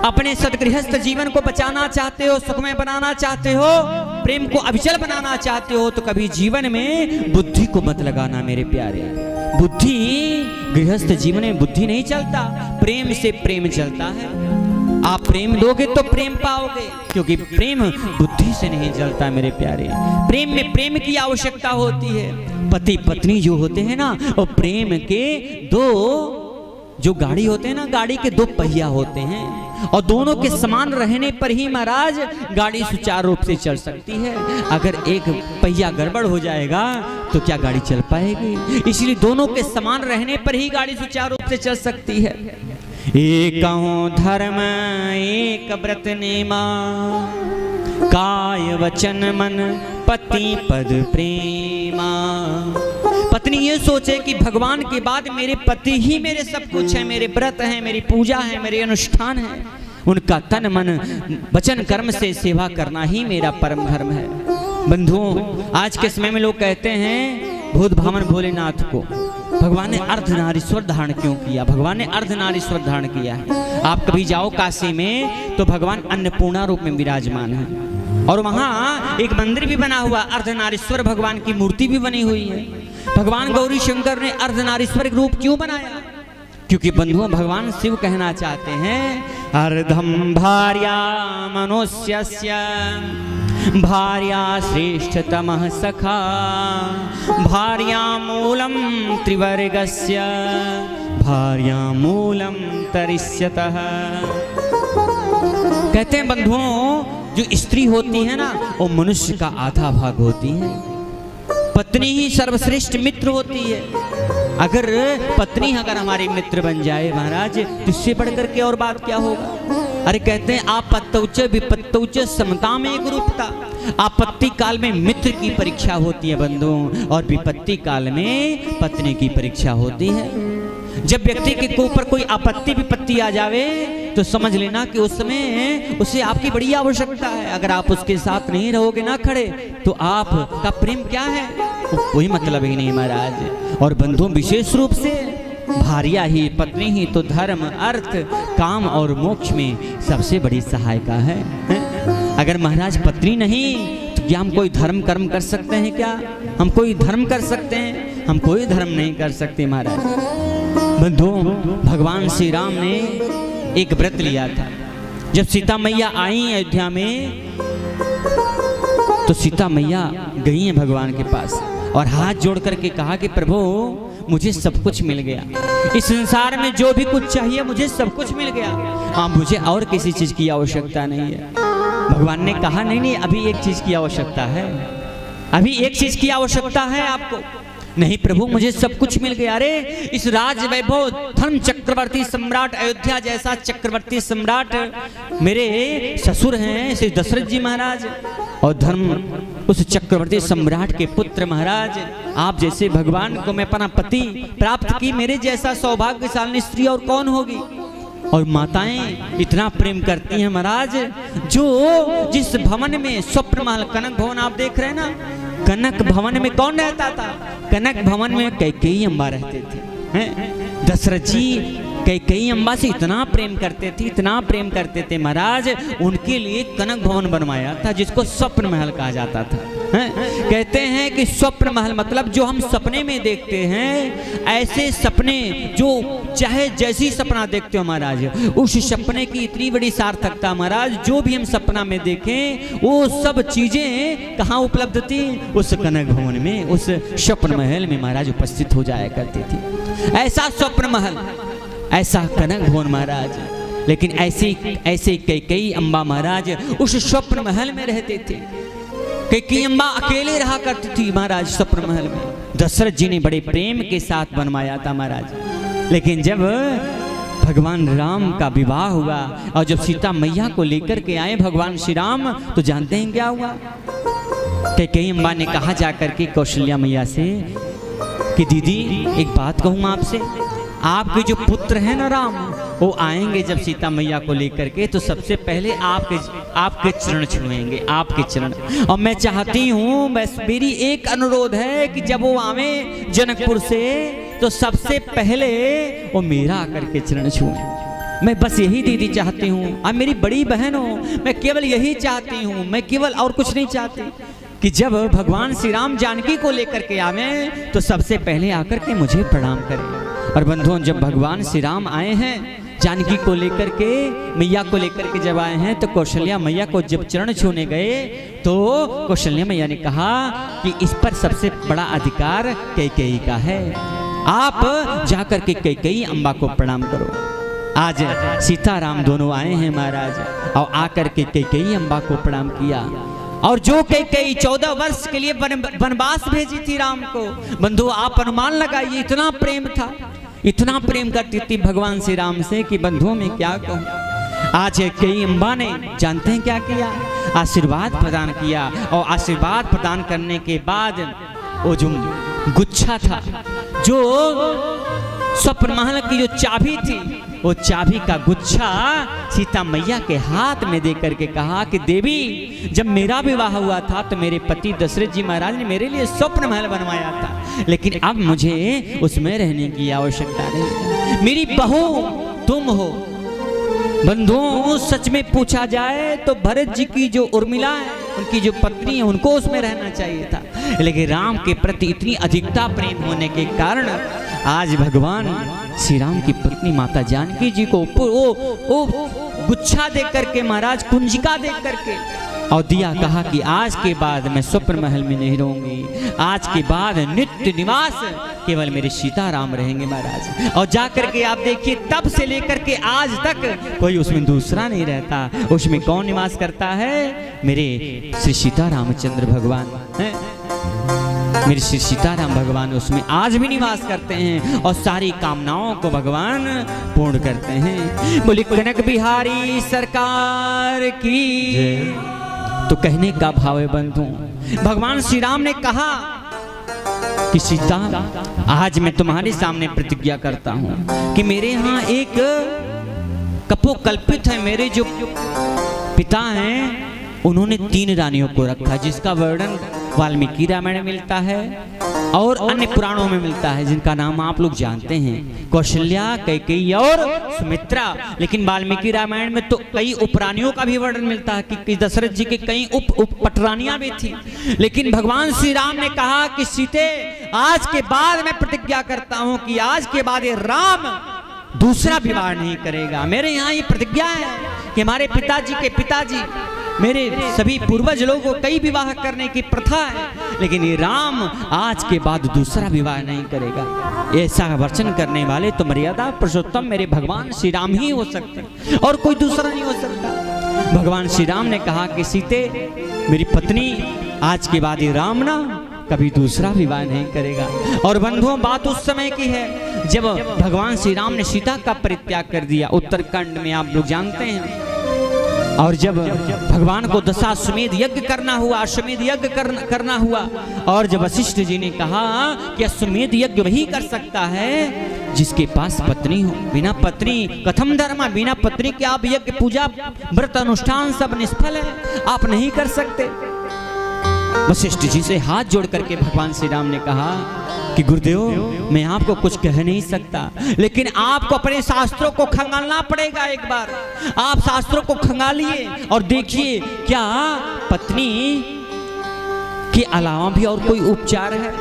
अपने सदगृहस्थ जीवन को बचाना चाहते हो, सुखमय बनाना चाहते हो, प्रेम को अविचल बनाना चाहते हो, तो कभी जीवन में बुद्धि को मत लगाना मेरे प्यारे। बुद्धि, गृहस्थ जीवन में बुद्धि नहीं चलता, प्रेम से प्रेम चलता है। आप प्रेम दोगे तो प्रेम पाओगे, क्योंकि प्रेम बुद्धि से नहीं चलता मेरे प्यारे। प्रेम में प्रेम की आवश्यकता होती है। पति पत्नी जो होते हैं ना, वो प्रेम के दो, जो गाड़ी होते हैं ना, गाड़ी के दो पहिया होते हैं, और दोनों के समान रहने पर ही महाराज गाड़ी सुचारू रूप से चल सकती है। अगर एक पहिया गड़बड़ हो जाएगा तो क्या गाड़ी चल पाएगी? इसलिए दोनों के समान रहने पर ही गाड़ी सुचारू रूप से चल सकती है। एकहु धर्म एक व्रत नेमा, काय वचन मन पति पद प्रेमा। पत्नी ये सोचे कि भगवान के बाद मेरे पति ही मेरे सब कुछ है, मेरे व्रत है, मेरी पूजा है, मेरे अनुष्ठान है, उनका तन मन वचन कर्म से सेवा करना ही मेरा परम धर्म है। बंधुओं, आज के समय में लोग कहते हैं भूत भावन भोलेनाथ को भगवान ने अर्धनारीश्वर धारण क्यों किया? भगवान ने अर्धनारीश्वर धारण किया है। आप कभी जाओ काशी में तो भगवान अन्नपूर्णा रूप में विराजमान है, और वहां एक मंदिर भी बना हुआ, अर्धनारीश्वर भगवान की मूर्ति भी बनी हुई है। भगवान गौरी शंकर ने अर्धनारीश्वर रूप क्यों बनाया? क्योंकि बंधुओं, भगवान शिव कहना चाहते हैं अर्धम भार्या मनुष्यस्य भार्या श्रेष्ठतमः सखा, भार्या मूलम त्रिवर्गस्य भार्या मूलम तरिष्यतः। कहते हैं बंधुओं, जो स्त्री होती है ना, वो मनुष्य का आधा भाग होती है। पत्नी ही सर्वश्रेष्ठ मित्र होती है। अगर पत्नी अगर हमारी मित्र बन जाए महाराज, तो इससे बढ़कर के और बात क्या होगा? अरे कहते हैं आपत्तौच विपत्तौच समता में एक रूपता। आपत्ति काल में मित्र की परीक्षा होती है बंधुओं, और विपत्ति काल में पत्नी की परीक्षा होती है। जब व्यक्ति के ऊपर कोई आपत्ति विपत्ति आ जावे तो समझ लेना कि उस समय उसे आपकी बड़ी आवश्यकता है। अगर आप उसके साथ नहीं रहोगे ना खड़े, तो आपका प्रेम क्या है? कोई मतलब ही नहीं महाराज। और बंधुओं, विशेष रूप से भार्या ही, पत्नी ही तो धर्म अर्थ काम और मोक्ष में सबसे बड़ी सहायिका है। अगर महाराज पत्नी नहीं तो क्या हम कोई धर्म कर्म कर सकते हैं? क्या हम कोई धर्म कर सकते हैं? हम कोई धर्म नहीं कर सकते महाराज। बंधुओं, भगवान श्री राम ने एक व्रत लिया था। जब सीता मैया आई अयोध्या में, तो सीता मैया गई हैं भगवान के पास और हाथ जोड़ करके कहा कि प्रभु, मुझे सब कुछ मिल गया, इस संसार में जो भी कुछ चाहिए मुझे सब कुछ मिल गया, हाँ मुझे और किसी चीज की आवश्यकता नहीं है। भगवान ने कहा नहीं, अभी एक चीज की आवश्यकता है, अभी एक चीज की आवश्यकता है आपको। नहीं प्रभु, मुझे सब कुछ मिल गया। अरे इस राज वैभव धर्म चक्रवर्ती सम्राट, अयोध्या जैसा चक्रवर्ती सम्राट मेरे ससुर हैं श्री दशरथ जी महाराज, और धर्म उस चक्रवर्ती सम्राट के पुत्र महाराज, आप जैसे भगवान को मैं अपना पति प्राप्त की, मेरे जैसा सौभाग्यशाली स्त्री और कौन होगी। और माताएं इतना प्रेम करती हैं महाराज, जो जिस भवन में स्वप्न महल कनक भवन आप देख रहे हैं ना, कनक भवन में कौन रहता था? कनक भवन में कैकेयी अम्बा रहते थे। दशरथ जी कैकेयी अम्बा से इतना प्रेम करते थे, इतना प्रेम करते थे महाराज, उनके लिए कनक भवन बनवाया था, जिसको स्वप्न महल कहा जाता था। कहते हैं कि स्वप्न महल मतलब जो हम सपने में देखते हैं, ऐसे सपने जो चाहे जैसी सपना देखते हो महाराज, उस सपने की इतनी बड़ी सार्थकता महाराज, जो भी हम सपना में देखें वो सब चीजें कहाँ उपलब्ध थी? उस कनक भवन में, उस स्वप्न महल में महाराज उपस्थित हो जाया करती थी। ऐसा स्वप्न महल, ऐसा कनक भवन महाराज। लेकिन ऐसे कैकेयी अम्बा महाराज उस स्वप्न महल में रहते थे। कैकेयी अम्बा अकेले रहा करती थी महाराज स्वप्न महल में। दशरथ जी ने बड़े प्रेम के साथ बनवाया था महाराज। लेकिन जब भगवान राम का विवाह हुआ और जब सीता मैया को लेकर के आए भगवान श्री राम, तो जानते हैं क्या हुआ? कैकेयी अम्बा ने कहा जाकर के कौशल्या मैया से कि दीदी एक बात कहूँ आपसे, आपके जो पुत्र हैं ना राम, वो आएंगे जब सीता मैया को लेकर के, तो सबसे पहले आपके चरण छुएंगे, आपके चरण। और मैं चाहती हूँ, बस मेरी एक अनुरोध है कि जब वो आवे जनकपुर से, तो सबसे पहले वो मेरा आकर के चरण छुएं। मैं बस यही दीदी चाहती हूँ, आप मेरी बड़ी बहन हो, मैं केवल यही चाहती हूँ, मैं केवल और कुछ नहीं चाहती कि जब भगवान श्री राम जानकी को लेकर के आवे तो सबसे पहले आकर के मुझे प्रणाम करें। और बंधुओं, जब भगवान श्री राम आए हैं जानकी को लेकर के, मैया को लेकर के जब आए हैं तो कौशल्या मैया को जब चरण छूने गए तो कौशल्या मैया ने कहा कि इस पर सबसे बड़ा अधिकार कैकेयी का है, आप जाकर के कैकेयी अम्बा को प्रणाम करो। आज सीताराम दोनों आए हैं महाराज, और आकर के कैकेयी अम्बा को प्रणाम किया। और जो कैकेयी 14 वर्ष के लिए वनवास भेजी थी राम को, बंधु आप अनुमान लगाइए, इतना प्रेम था, इतना प्रेम करती थी भगवान श्री राम से कि बंधुओं में क्या कहूँ। आज कैकेयी अम्बा ने जानते हैं क्या किया, आशीर्वाद प्रदान किया। और आशीर्वाद प्रदान करने के बाद वो जो गुच्छा था, जो स्वप्न महल की जो चाबी थी, वो चाबी का गुच्छा सीता मैया के हाथ में दे करके कहा कि देवी, जब मेरा विवाह हुआ था तो मेरे पति दशरथ जी महाराज ने मेरे लिए स्वप्न महल बनवाया था, लेकिन अब मुझे उसमें रहने की आवश्यकता नहीं, मेरी बहू तुम हो। बंधुओं, सच में पूछा जाए तो भरत जी की जो उर्मिला है, उनकी जो पत्नी है, उनको उसमें रहना चाहिए था, लेकिन राम के प्रति इतनी अधिकता प्रेम होने के कारण आज भगवान श्री राम की पत्नी माता जानकी जी को वो गुच्छा दे करके महाराज, कुंजिका दे करके और दिया, कहा कि आज के बाद मैं स्वप्न महल में नहीं रहूंगी, आज के बाद नित्य निवास केवल मेरे सीताराम रहेंगे महाराज। और जाकर के आप देखिए, तब से लेकर के आज तक कोई उसमें दूसरा नहीं रहता, उसमें कौन निवास करता है, मेरे श्री सीता रामचंद्र भगवान है, मेरे श्री सीताराम भगवान उसमें आज भी निवास करते हैं और सारी कामनाओं को भगवान पूर्ण करते हैं। बोले कनक बिहारी सरकार की। तो कहने का भाव है बंधु, भगवान श्री राम ने कहा कि सीता, आज मैं तुम्हारे सामने प्रतिज्ञा करता हूं कि मेरे यहाँ एक कपोकल्पित है, मेरे जो पिता हैं उन्होंने 3 रानियों को रखा, जिसका वर्णन वाल्मीकि रामायण में मिलता है और अन्य पुराणों में मिलता है, जिनका नाम आप लोग जानते हैं, कौशल्या, कैकेयी और सुमित्रा। लेकिन वाल्मीकि रामायण में तो कई उपरानियों का भी वर्णन मिलता है कि दशरथ जी के कई उप पटरानियां भी थी। लेकिन भगवान श्री राम ने कहा कि सीते, आज के बाद मैं प्रतिज्ञा करता हूं कि आज के बाद ये राम दूसरा विवाह नहीं करेगा। मेरे यहाँ ये प्रतिज्ञा है कि हमारे पिताजी के पिताजी, मेरे सभी पूर्वज लोगों को कई विवाह करने की प्रथा है, लेकिन ये राम आज के बाद दूसरा विवाह नहीं करेगा। ऐसा वचन करने वाले तो मर्यादा पुरुषोत्तम मेरे भगवान श्री राम ही हो सकते और कोई दूसरा नहीं हो सकता। भगवान श्री राम ने कहा कि सीते, मेरी पत्नी, आज के बाद ये राम ना कभी दूसरा विवाह नहीं करेगा। और बंधुओं, बात उस समय की है जब भगवान श्री राम ने सीता का परित्याग कर दिया, उत्तरकांड में आप लोग जानते हैं। और जब भगवान को दशाश्वमेध यज्ञ करना हुआ, अश्वमेध यज्ञ करना हुआ, और जब वशिष्ठ जी ने कहा कि अश्वमेध यज्ञ वही कर सकता है जिसके पास पत्नी हो, बिना पत्नी कथम धर्म, बिना पत्नी के आप यज्ञ पूजा व्रत अनुष्ठान सब निष्फल है, आप नहीं कर सकते। वशिष्ठ जी से हाथ जोड़ करके भगवान श्री राम ने कहा कि गुरुदेव, मैं आपको कुछ कह नहीं सकता, लेकिन आपको अपने शास्त्रों को खंगालना पड़ेगा। एक बार आप शास्त्रों को खंगालिए और देखिए क्या पत्नी के अलावा भी और कोई उपचार है।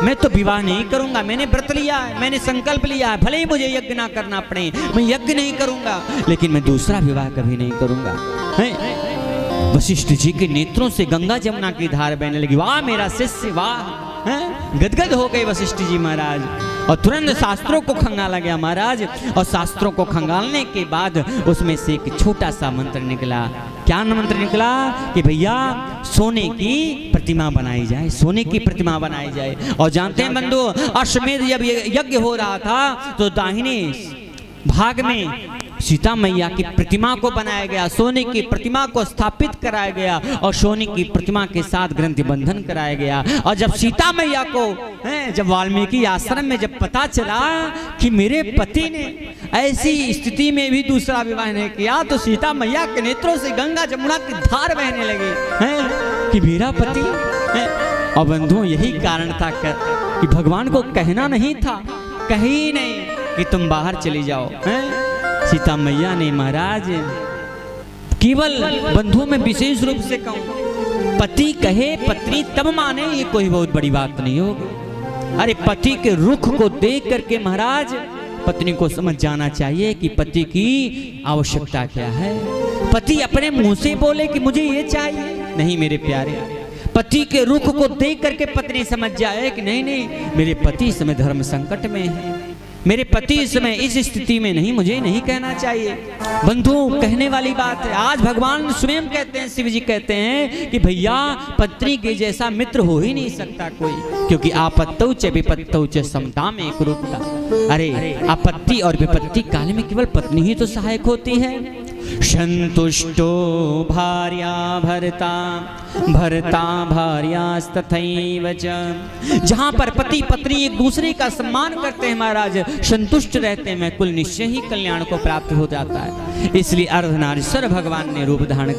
मैं तो विवाह नहीं करूंगा, मैंने व्रत लिया है, मैंने संकल्प लिया है, भले ही मुझे यज्ञ ना करना पड़े, मैं यज्ञ नहीं करूंगा, लेकिन मैं दूसरा विवाह कभी नहीं करूंगा। वशिष्ठ जी के नेत्रों से गंगा जमुना की धार बहने लगी। वाह मेरा शिष्य, वाह! गदगद हो गए वशिष्ठ जी महाराज, और तुरंत शास्त्रों को खंगाला गया महाराज। और शास्त्रों को खंगालने के बाद उसमें से एक छोटा सा मंत्र निकला। क्या मंत्र निकला कि भैया सोने की प्रतिमा बनाई जाए, सोने की प्रतिमा बनाई जाए। और जानते हैं बंधु, अश्वमेध जब यज्ञ हो रहा था तो दाहिने भाग में सीता मैया की प्रतिमा को बनाया गया, सोने की प्रतिमा को स्थापित कराया गया और सोने की प्रतिमा के साथ ग्रंथि बंधन कराया गया। और जब सीता मैया को जब वाल्मीकि आश्रम में जब पता चला कि मेरे पति ने ऐसी स्थिति में भी दूसरा विवाह नहीं किया, तो सीता मैया के नेत्रों से गंगा जमुना की धार बहने लगी कि मेरा पति। और बंधुओं, यही कारण था कि भगवान को कहना नहीं था, कहीं नहीं कि तुम बाहर चली जाओ। सीता मैया ने महाराज केवल बंधुओं में विशेष रूप से कहूं, पति कहे पत्नी तब माने, ये कोई बहुत बड़ी बात नहीं होगी। अरे पति के रुख को देख करके महाराज पत्नी को समझ जाना चाहिए कि पति की आवश्यकता क्या है। पति अपने मुंह से बोले कि मुझे ये चाहिए, नहीं मेरे प्यारे, पति के रुख को देख करके पत्नी समझ जाए कि नहीं नहीं मेरे पति इस समय धर्म संकट में है, मेरे पति इस समय इस स्थिति में नहीं, मुझे नहीं कहना चाहिए। बंधु कहने वाली बात है। आज भगवान स्वयं कहते हैं, शिव जी कहते हैं कि भैया पत्नी के जैसा मित्र हो ही नहीं सकता कोई, क्योंकि आपत्तौ च विपत्तौ च समता में एक रूपता। अरे आपत्ति और विपत्ति काल में केवल पत्नी ही तो सहायक होती है। संतुष्टो भार्या भर्ता भर्ता भार्यास्तथैव च। जहां पर पति पत्नी एक दूसरे का सम्मान करते हैं महाराज, संतुष्ट रहते हैं, कुल निश्चय ही कल्याण को प्राप्त हो जाता है। इसलिए अर्धनारीश्वर भगवान ने रूप धारण